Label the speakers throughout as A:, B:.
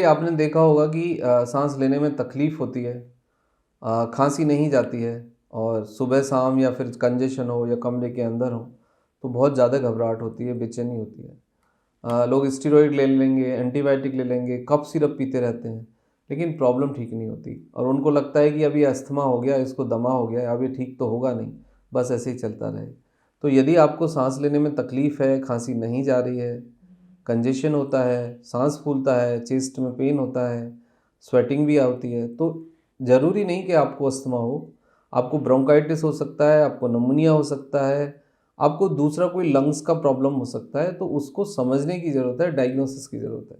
A: आपने देखा होगा कि सांस लेने में तकलीफ़ होती है, खांसी नहीं जाती है और सुबह शाम या फिर कंजेशन हो या कमरे के अंदर हो तो बहुत ज़्यादा घबराहट होती है, बेचैनी होती है। लोग स्टेरॉइड ले लेंगे, एंटीबायोटिक ले लेंगे, कफ सिरप पीते रहते हैं, लेकिन प्रॉब्लम ठीक नहीं होती और उनको लगता है कि अब ये अस्थमा हो गया, इसको दमा हो गया, अब ये ठीक तो होगा नहीं, बस ऐसे ही चलता रहे। तो यदि आपको सांस लेने में तकलीफ़ है, खांसी नहीं जा रही है, कंजेशन होता है, सांस फूलता है, चेस्ट में पेन होता है, स्वेटिंग भी आती है, तो ज़रूरी नहीं कि आपको अस्थमा हो। आपको ब्रोंकाइटिस हो सकता है, आपको निमोनिया हो सकता है, आपको दूसरा कोई लंग्स का प्रॉब्लम हो सकता है, तो उसको समझने की ज़रूरत है, डायग्नोसिस की ज़रूरत है।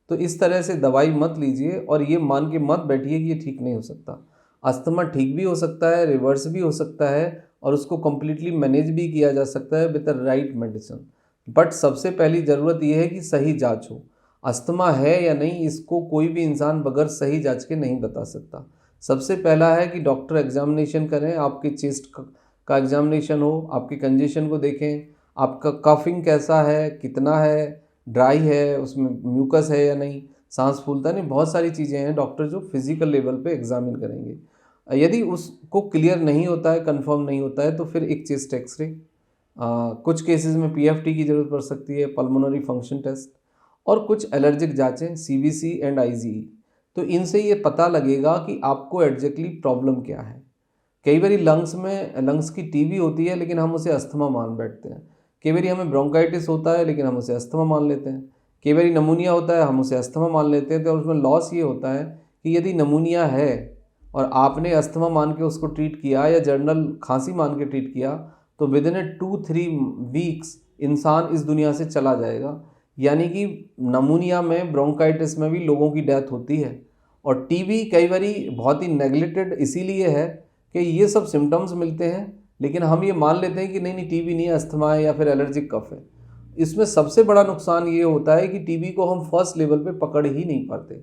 A: तो इस तरह से दवाई मत लीजिए और ये मान के मत बैठिए कि ये ठीक नहीं हो सकता। अस्थमा ठीक भी हो सकता है, रिवर्स भी हो सकता है और उसको कंप्लीटली मैनेज भी किया जा सकता है with the right medicine. But सबसे पहली ज़रूरत ये है कि सही जांच हो। अस्थमा है या नहीं, इसको कोई भी इंसान बगैर सही जांच के नहीं बता सकता। सबसे पहला है कि डॉक्टर एग्जामिनेशन करें, आपके चेस्ट का एग्जामिनेशन हो, आपकी कंजेशन को देखें, आपका कफिंग कैसा है, कितना है, ड्राई है, उसमें म्यूकस है या नहीं, सांस फूलता नहीं, बहुत सारी चीज़ें हैं डॉक्टर जो फिजिकल लेवल पे एग्जामिन करेंगे। यदि उसको क्लियर नहीं होता है, कंफर्म नहीं होता है, तो फिर एक चेस्ट एक्सरे, कुछ केसेस में पीएफटी की ज़रूरत पड़ सकती है, पल्मोनरी फंक्शन टेस्ट, और कुछ एलर्जिक जांचें सीवीसी एंड आईजीई। तो इनसे ये पता लगेगा कि आपको एग्जैक्टली प्रॉब्लम क्या है। कई बार लंग्स की टीबी होती है लेकिन हम उसे अस्थमा मान बैठते हैं। कई बार हमें ब्रोंकाइटिस होता है लेकिन हम उसे अस्थमा मान लेते हैं। कई बार नमूनिया होता है, हम उसे अस्थमा मान लेते हैं। तो उसमें लॉस ये होता है कि यदि नमूनिया है और आपने अस्थमा मान के उसको ट्रीट किया या जर्नल खांसी मान के ट्रीट किया, तो विद इन 2-3 वीक्स इंसान इस दुनिया से चला जाएगा। यानी कि नमूनिया में, ब्रोंकाइटिस में भी लोगों की डेथ होती है। और टीबी कई बार बहुत ही नेग्लेक्टेड इसीलिए है कि ये सब सिम्टम्स मिलते हैं लेकिन हम ये मान लेते हैं कि नहीं नहीं टीबी नहीं है, अस्थमा है या फिर एलर्जिक कफ है। इसमें सबसे बड़ा नुकसान ये होता है कि टीबी को हम फर्स्ट लेवल पे पकड़ ही नहीं पाते।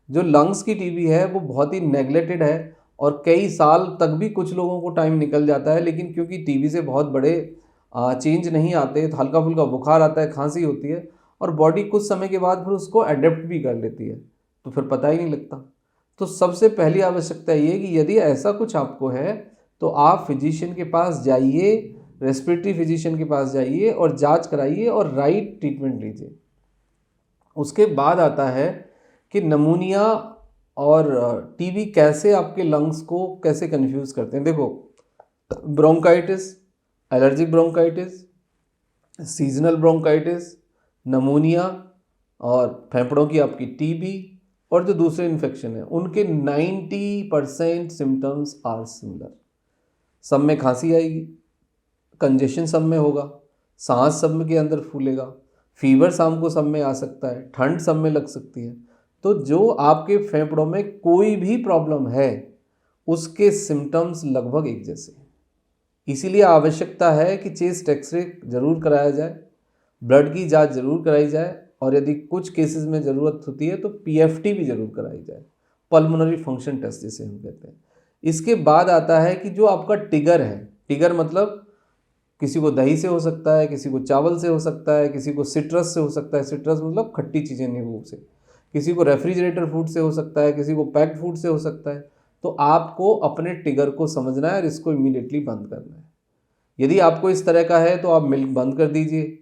A: जो लंग्स की टीबी है वो बहुत ही नेग्लेक्टेड है और कई साल तक भी कुछ लोगों को टाइम निकल जाता है, लेकिन क्योंकि टीबी से बहुत बड़े चेंज नहीं आते, तो हल्का फुल्का बुखार आता है, खांसी होती है और बॉडी कुछ समय के बाद फिर उसको अडेप्ट भी कर लेती है, तो फिर पता ही नहीं लगता। तो सबसे पहली आवश्यकता ये है कि यदि ऐसा कुछ आपको है तो आप फिजिशियन के पास जाइए, रेस्पिरेटरी फिजिशियन के पास जाइए और जांच कराइए और राइट ट्रीटमेंट लीजिए। उसके बाद आता है कि नमूनिया और टीबी कैसे आपके लंग्स को कैसे कंफ्यूज करते हैं। देखो, bronchitis, allergic bronchitis, seasonal bronchitis, नमूनिया और फेफड़ों की आपकी टीबी और जो दूसरे इन्फेक्शन है उनके 90% सिम्टम्स आर सिमिलर। सब में खांसी आएगी, कंजेशन सब में होगा, सांस सब में के अंदर फूलेगा, फीवर शाम को सब में आ सकता है, ठंड सब में लग सकती है। तो जो आपके फेफड़ों में कोई भी प्रॉब्लम है उसके सिम्टम्स लगभग एक जैसे हैं। इसीलिए आवश्यकता है कि चेस्ट एक्सरे जरूर कराया जाए, ब्लड की जांच जरूर कराई जाए और यदि कुछ केसेस में ज़रूरत होती है तो पीएफटी भी जरूर कराई जाए, पल्मोनरी फंक्शन टेस्ट जिसे हम कहते हैं। इसके बाद आता है कि जो आपका टिगर है, टिगर मतलब किसी को दही से हो सकता है, किसी को चावल से हो सकता है, किसी को सिट्रस से हो सकता है, सिट्रस मतलब खट्टी चीज़ें नींबू से, किसी को रेफ्रिजरेटर फूड से हो सकता है, किसी को पैक्ड फूड से हो सकता है। तो आपको अपने टिगर को समझना है और इसको इमीडिएटली बंद करना है। यदि आपको इस तरह का है तो आप मिल्क बंद कर दीजिए,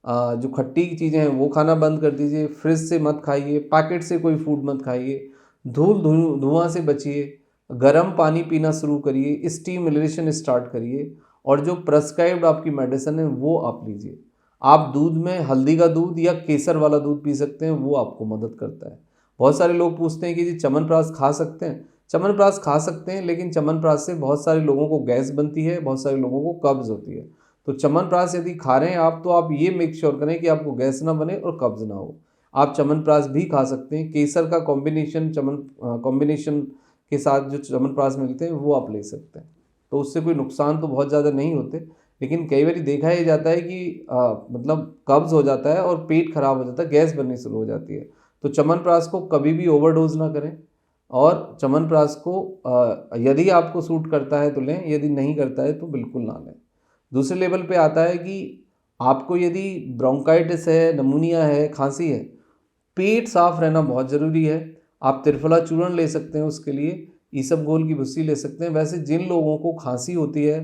A: जो खट्टी चीज़ें हैं वो खाना बंद कर दीजिए, फ्रिज से मत खाइए, पैकेट से कोई फूड मत खाइए, धुआं से बचिए, गर्म पानी पीना शुरू करिए, स्टीम इनहेलेशन स्टार्ट करिए और जो प्रेस्क्राइब्ड आपकी मेडिसिन है वो आप लीजिए। आप दूध में हल्दी का दूध या केसर वाला दूध पी सकते हैं, वो आपको मदद करता है। बहुत सारे लोग पूछते हैं कि जी च्यवनप्राश खा सकते हैं। च्यवनप्राश खा सकते हैं लेकिन च्यवनप्राश से बहुत सारे लोगों को गैस बनती है, बहुत सारे लोगों को कब्ज़ होती है। तो च्यवनप्राश यदि खा रहे हैं आप तो आप ये मेक श्योर करें कि आपको गैस ना बने और कब्ज़ ना हो। आप च्यवनप्राश भी खा सकते हैं, केसर का कॉम्बिनेशन के साथ जो च्यवनप्राश मिलते हैं वो आप ले सकते हैं। तो उससे कोई नुकसान तो बहुत ज़्यादा नहीं होते, लेकिन कई बार देखा ही जाता है कि मतलब कब्ज़ हो जाता है और पेट खराब हो जाता है, गैस बननी शुरू हो जाती है। तो च्यवनप्राश को कभी भी ओवरडोज ना करें और च्यवनप्राश को यदि आपको सूट करता है तो लें, यदि नहीं करता है तो बिल्कुल ना लें। दूसरे लेवल पे आता है कि आपको यदि ब्रोंकाइटिस है, नमूनिया है, खांसी है, पेट साफ रहना बहुत ज़रूरी है। आप त्रिफला चूर्ण ले सकते हैं, उसके लिए ईसबगोल की भुस्सी ले सकते हैं। वैसे जिन लोगों को खांसी होती है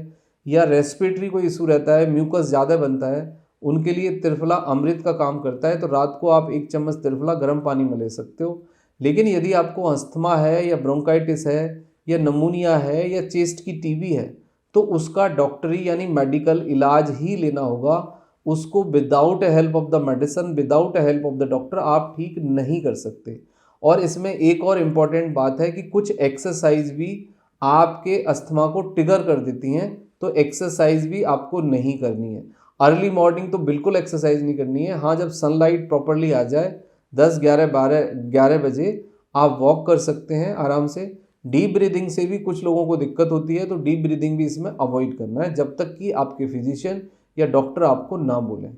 A: या रेस्पिरेटरी कोई इशू रहता है, म्यूकस ज़्यादा बनता है, उनके लिए त्रिफला अमृत का काम करता है। तो रात को आप 1 चम्मच त्रिफला गर्म पानी में ले सकते हो। लेकिन यदि आपको अस्थमा है या ब्रोंकाइटिस है या नमूनिया है या चेस्ट की टीबी है, तो उसका डॉक्टरी यानी मेडिकल इलाज ही लेना होगा। उसको without help of the medicine, without help of the doctor आप ठीक नहीं कर सकते। और इसमें एक और इम्पॉर्टेंट बात है कि कुछ एक्सरसाइज भी आपके अस्थमा को ट्रिगर कर देती हैं, तो एक्सरसाइज भी आपको नहीं करनी है। अर्ली मॉर्निंग तो बिल्कुल एक्सरसाइज नहीं करनी है। हाँ, जब सनलाइट प्रॉपरली आ जाए 10, 11, 12, 11 बजे आप वॉक कर सकते हैं आराम से। डीप ब्रीदिंग से भी कुछ लोगों को दिक्कत होती है, तो डीप ब्रीदिंग भी इसमें अवॉइड करना है जब तक कि आपके फिजिशियन या डॉक्टर आपको ना बोलें।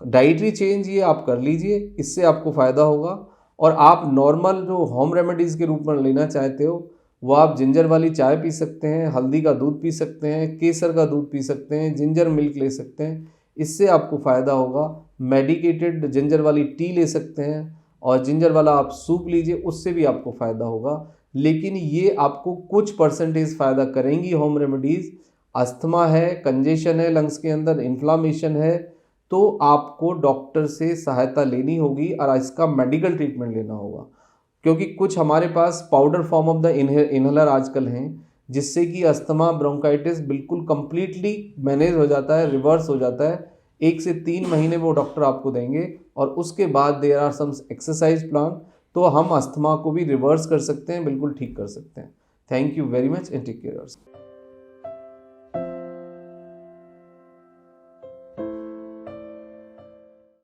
A: डाइटरी चेंज ये आप कर लीजिए, इससे आपको फ़ायदा होगा। और आप नॉर्मल जो होम रेमेडीज़ के रूप में लेना चाहते हो, वो आप जिंजर वाली चाय पी सकते हैं, हल्दी का दूध पी सकते हैं, केसर का दूध पी सकते हैं, जिंजर मिल्क ले सकते हैं, इससे आपको फ़ायदा होगा। मेडिकेटेड जिंजर वाली टी ले सकते हैं और जिंजर वाला आप सूप लीजिए, उससे भी आपको फ़ायदा होगा। लेकिन ये आपको कुछ परसेंटेज फ़ायदा करेंगी होम रेमेडीज़। अस्थमा है, कंजेशन है, लंग्स के अंदर इन्फ्लामेशन है, तो आपको डॉक्टर से सहायता लेनी होगी और इसका मेडिकल ट्रीटमेंट लेना होगा। क्योंकि कुछ हमारे पास powder form of the inhaler आजकल हैं, जिससे कि अस्थमा ब्रोंकाइटिस बिल्कुल कंप्लीटली मैनेज हो जाता है, रिवर्स हो जाता है। 1 से 3 महीने वो डॉक्टर आपको देंगे और उसके बाद there are some exercise plan, तो हम अस्थमा को भी रिवर्स कर सकते हैं, बिल्कुल ठीक कर सकते हैं। Thank you very much and take care.